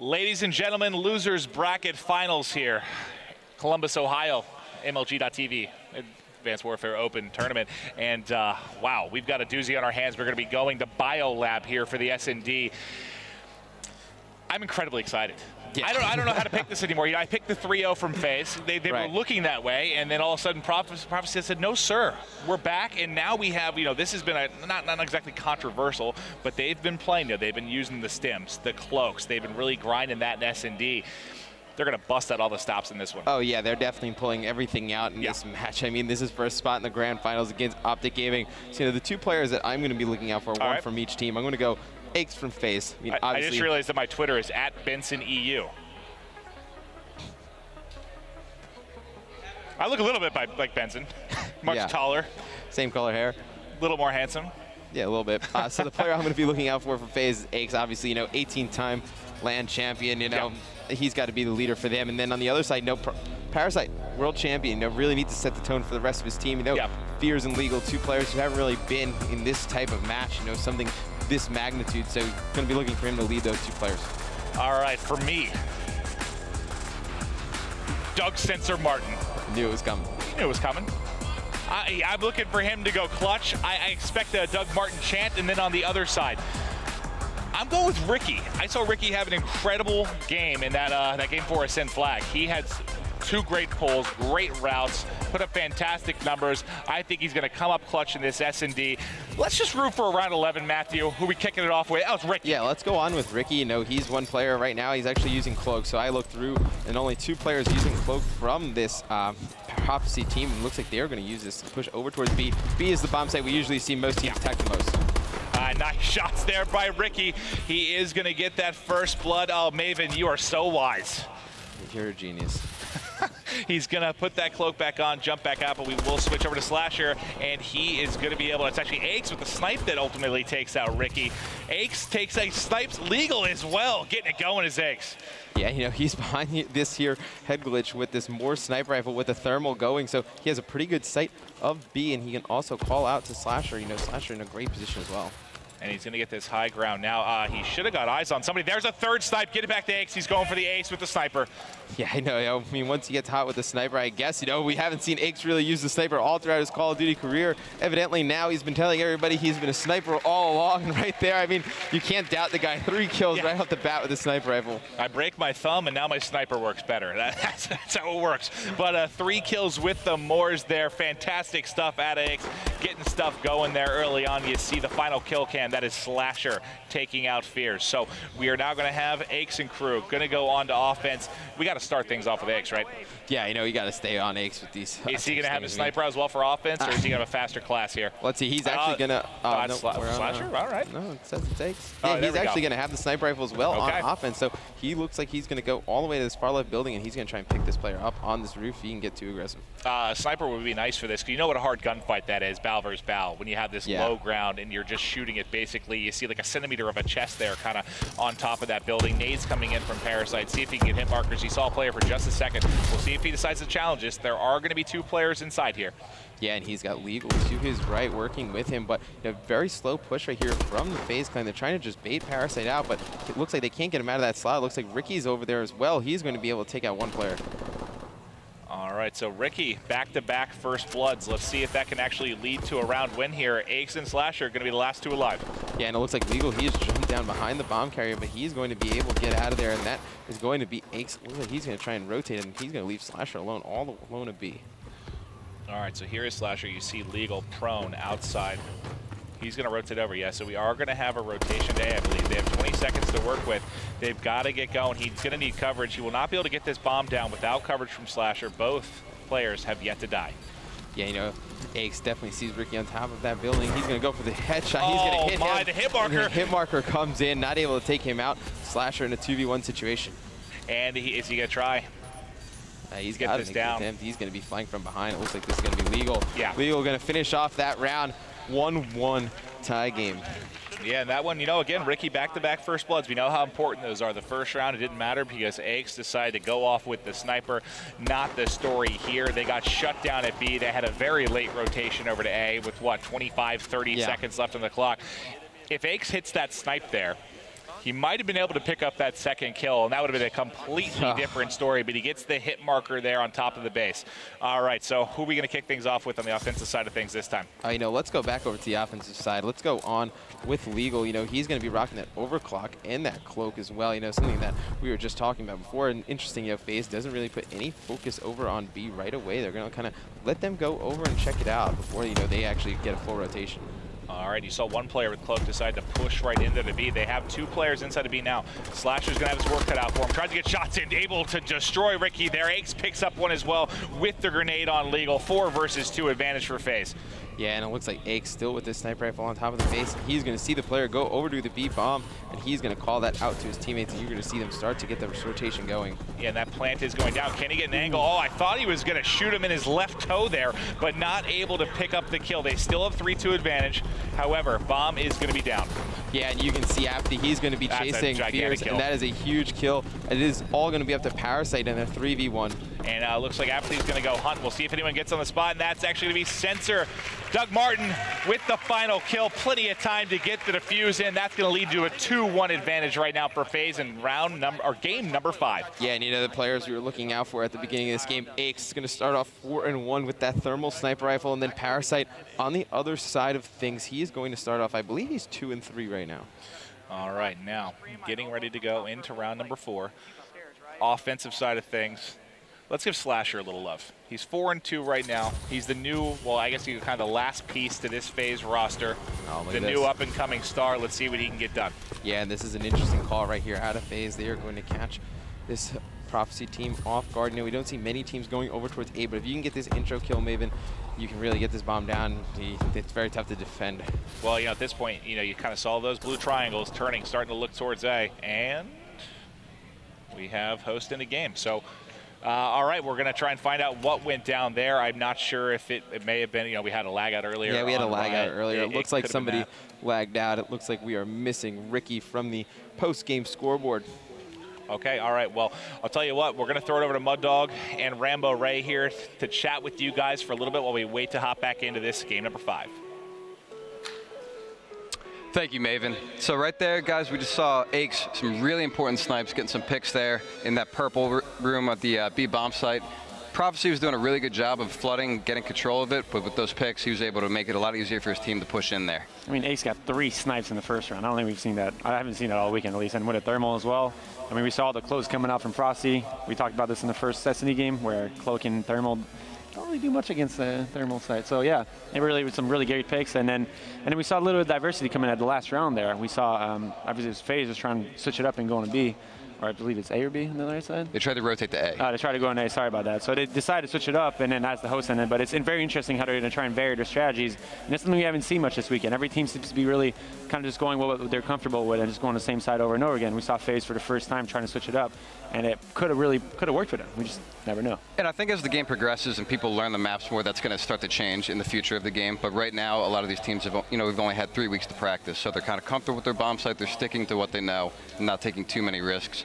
Ladies and gentlemen, losers bracket finals here. Columbus, Ohio, MLG.TV, Advanced Warfare Open Tournament. And wow, we've got a doozy on our hands. We're going to be going to BioLab here for the S&D. I'm incredibly excited. Yeah. I don't know how to pick this anymore. You know, I picked the 3-0 from FaZe. They were looking that way, and then all of a sudden Prophecy said, no, sir, we're back, and now we have, you know, this has been not exactly controversial, but they've been playing there. They've been using the stims, the cloaks. They've been really grinding that in S&D. They're going to bust out all the stops in this one. Oh, yeah, they're definitely pulling everything out in this match. I mean, this is first spot in the grand finals against Optic Gaming. So, you know, the two players that I'm going to be looking out for, one from each team. I'm going to go Aches from FaZe. I mean, I just realized that my Twitter is @BensonEU. I look a little bit like Benson. Much taller. Same color hair. A little more handsome. Yeah, a little bit. So the player I'm going to be looking out for FaZe is Aches. Obviously, you know, 18-time LAN champion. You know, he's got to be the leader for them. And then on the other side, Parasite, world champion. You know, really needs to set the tone for the rest of his team. You know, Fears and Legal, two players who haven't really been in this type of match. You know, something this magnitude. So going to be looking for him to lead those two players. All right, for me, Doug Sensor Martin. Knew it was coming. Knew it was coming. I'm looking for him to go clutch. I expect a Doug Martin chant, and then on the other side, I'm going with Ricky. I saw Ricky have an incredible game in that game for Ascend Flag. He had two great pulls, great routes, put up fantastic numbers. I think he's going to come up clutch in this S&D. Let's just root for a round 11, Matthew. Who are we kicking it off with? Oh, it's Ricky. Yeah, let's go on with Ricky. You know, he's one player right now. He's actually using Cloak. So I looked through, and only two players using Cloak from this Prophecy team. It looks like they're going to use this to push over towards B. B is the bomb site we usually see most teams attack the most. Nice shots there by Ricky. He is going to get that first blood. Oh, Maven, you are so wise. You're a genius. He's going to put that cloak back on, jump back out, but we will switch over to Slasher, and he is going to be able to, it's actually Aches with the snipe that ultimately takes out Ricky. Aches takes a snipes Legal as well. Getting it going is Aches. Yeah, you know, he's behind this here head glitch with this more sniper rifle with the thermal going, so he has a pretty good sight of B, and he can also call out to Slasher. You know, Slasher in a great position as well. And he's going to get this high ground now. He should have got eyes on somebody. There's a third snipe. Get it back to Ace. He's going for the ace with the sniper. Yeah, I know. I mean, once he gets hot with the sniper, I guess, you know, we haven't seen Aches really use the sniper all throughout his Call of Duty career. Evidently now he's been telling everybody he's been a sniper all along right there. I mean, you can't doubt the guy. 3 kills right off the bat with a sniper rifle. I break my thumb, and now my sniper works better. That's how it works. But 3 kills with the Moors there. Fantastic stuff out of Aches. Getting stuff going there early on. You see the final kill cam. That is Slasher taking out Fears. So we are now going to have Aches and crew going to go on to offense. We got to start things off with Aches, right? Yeah, you know, you got to stay on Aches with these. Is he going to have a sniper as well for offense, or is he going to have a faster class here? Let's see. He's actually going to. No, Slasher? All right. No, it says it's Aches. Yeah, he's actually going to have the sniper rifle as well on offense. So he looks like he's going to go all the way to this far left building, and he's going to try and pick this player up on this roof. He can get too aggressive. Sniper would be nice for this, because you know what a hard gunfight that is, bow versus bow. When you have this low ground and you're just shooting it, basically, you see like a centimeter of a chest there kind of on top of that building. Nades coming in from Parasite. See if he can get hit markers. He saw a player for just a second. We'll see if he decides to challenge this. There are going to be 2 players inside here. Yeah, and he's got Legal to his right working with him, but a very slow push right here from the FaZe clan. They're trying to just bait Parasite out, but it looks like they can't get him out of that slot. It looks like Ricky's over there as well. He's going to be able to take out 1 player. All right, so Ricky, back-to-back first bloods. Let's see if that can actually lead to a round win here. Aches and Slasher are going to be the last 2 alive. Yeah, and it looks like Legal, he has jumped down behind the bomb carrier, but he's going to be able to get out of there, and that is going to be Aches. Looks like he's going to try and rotate, and he's going to leave Slasher alone, all alone at B. All right, so here is Slasher. You see Legal prone outside. He's going to rotate over, so we are going to have a rotation day, I believe. They have 20 seconds to work with. They've got to get going. He's going to need coverage. He will not be able to get this bomb down without coverage from Slasher. Both players have yet to die. Yeah, you know, Aches definitely sees Ricky on top of that building. He's going to go for the headshot. He's going to hit him. The hit marker. The hit marker comes in, not able to take him out. Slasher in a 2v1 situation. And is he going to try? He's got this down. He's going to be flying from behind. It looks like this is going to be Legal. Yeah. Legal going to finish off that round. 1-1 tie game. Yeah, and that one, you know, again, Ricky back-to-back first bloods. We know how important those are. The first round, it didn't matter because Aches decided to go off with the sniper. Not the story here. They got shut down at B. They had a very late rotation over to A with, what, 25, 30 seconds left on the clock. If Aches hits that snipe there, He might have been able to pick up that second kill, and that would have been a completely different story, but he gets the hit marker there on top of the base. All right, so who are we going to kick things off with on the offensive side of things this time? You know, let's go back over to the offensive side. Let's go on with Legal. You know, he's going to be rocking that overclock and that cloak as well. You know, something that we were just talking about before. And interesting, you know, FaZe doesn't really put any focus over on B right away. They're going to kind of let them go over and check it out before, you know, they actually get a full rotation. All right, you saw one player with Cloak decide to push right into the B. They have two players inside the B now. Slasher's gonna have his work cut out for him. Tries to get shots in, able to destroy Ricky there. Aches picks up one as well with the grenade on Legal. 4 versus 2 advantage for FaZe. Yeah, and it looks like Aches still with this sniper rifle on top of the base. He's going to see the player go over to the B bomb, and he's going to call that out to his teammates, and you're going to see them start to get the rotation going. Yeah, and that plant is going down. Can he get an angle? Oh, I thought he was going to shoot him in his left toe there, but not able to pick up the kill. They still have 3-2 advantage. However, bomb is going to be down. Yeah, and you can see after he's going to be chasing Fierce, and that is a huge kill. It is all going to be up to Parasite in a 3v1. And looks like Apathy's going to go hunt. We'll see if anyone gets on the spot, and that's actually going to be Censor. Doug Martin with the final kill. Plenty of time to get the defuse in. That's going to lead to a 2-1 advantage right now for FaZe in game number 5. Yeah, and you know the players we were looking out for at the beginning of this game. Aches is going to start off 4-1 with that thermal sniper rifle, and then Parasite on the other side of things. He is going to start off, I believe he's 2-3 right now. All right, now getting ready to go into round number 4. Offensive side of things. Let's give Slasher a little love. He's 4-2 right now. He's the new, well, I guess he's kind of the last piece to this FaZe roster. The new up-and-coming star. Let's see what he can get done. Yeah, and this is an interesting call right here out of FaZe. They are going to catch this Prophecy team off guard. You know, we don't see many teams going over towards A, but if you can get this intro kill, Maven, you can really get this bomb down. It's very tough to defend. Well, you know, at this point, you know, you kind of saw those blue triangles turning, starting to look towards A, and we have host in the game. So, all right, we're going to try and find out what went down there. I'm not sure if it may have been, you know, we had a lag out earlier. Yeah, we had a lag out earlier. It looks like somebody lagged out. It looks like we are missing Ricky from the post-game scoreboard. Okay, all right, well, I'll tell you what, we're going to throw it over to Mud Dog and Rambo Ray here to chat with you guys for a little bit while we wait to hop back into this game number 5. Thank you, Maven. So right there, guys, we just saw Aches, some really important snipes, getting some picks there in that purple room at the B bomb site. Prophecy was doing a really good job of flooding, getting control of it, but with those picks, he was able to make it a lot easier for his team to push in there. I mean, Ace got 3 snipes in the first round. I don't think we've seen that. I haven't seen that all weekend, at least, and with a thermal as well. I mean, we saw the close coming out from Frosty. We talked about this in the first Destiny game, where Cloak and Thermal don't really do much against the thermal site. So yeah, it really was some really great picks, and then we saw a little bit of diversity coming at the last round there. We saw obviously FaZe was trying to switch it up and go to B, or I believe it's A or B on the other side. They tried to rotate to A. They tried to go on A. Sorry about that. So they decided to switch it up, and then as the host ended. But it's very interesting how they're going to try and vary their strategies, and it's something we haven't seen much this weekend. Every team seems to be really kind of just going what they're comfortable with and just going the same side over and over again. We saw FaZe for the first time trying to switch it up, and it could have worked for them. We just never know. And I think as the game progresses and people learn the maps more, that's going to start to change in the future of the game. But right now, a lot of these teams have, you know, we've only had 3 weeks to practice, so they're kind of comfortable with their bomb site. They're sticking to what they know and not taking too many risks.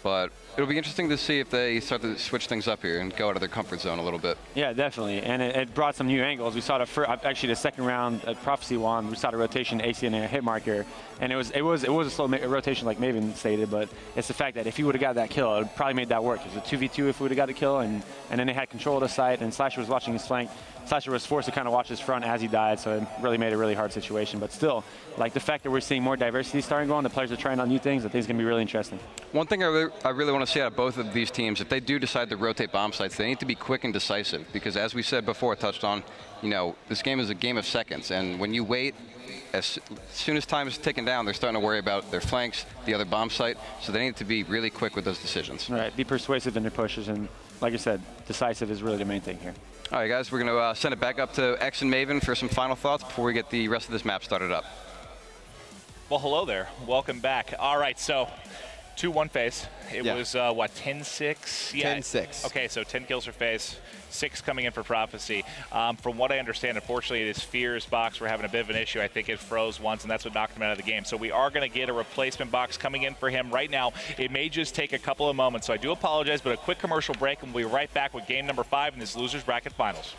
But it'll be interesting to see if they start to switch things up here and go out of their comfort zone a little bit. Yeah, definitely. And it brought some new angles. We saw actually the second round at Prophecy won. We saw the rotation AC and a hit marker. And it was a slow rotation like Maven stated, but it's the fact that if he would have got that kill, it would probably made that work. It was a 2v2 if we would have got the kill, and then they had control of the site, and Slasher was watching his flank. Slasher was forced to kind of watch his front as he died, so it really made it a really hard situation. But still, like the fact that we're seeing more diversity starting going, the players are trying out new things, I think is going to be really interesting. One thing I really want to see out of both of these teams, if they do decide to rotate bomb sites, they need to be quick and decisive, because as we said before, touched on, you know, this game is a game of seconds, and when you wait, as soon as time is ticking down, they're starting to worry about their flanks, the other bomb site, so they need to be really quick with those decisions. Right, be persuasive in their pushes, and like I said, decisive is really the main thing here. All right, guys, we're going to send it back up to X and Maven for some final thoughts before we get the rest of this map started up. Well, hello there. Welcome back. All right, so 2-1 FaZe. It was, what, 10-6? Yeah. 10-6. Okay, so 10 kills for FaZe, 6 coming in for Prophecy. From what I understand, unfortunately, this Fears box, we're having a bit of an issue. I think it froze once, and that's what knocked him out of the game. So we are going to get a replacement box coming in for him right now. It may just take a couple of moments, so I do apologize, but a quick commercial break, and we'll be right back with game number 5 in this Losers Bracket Finals.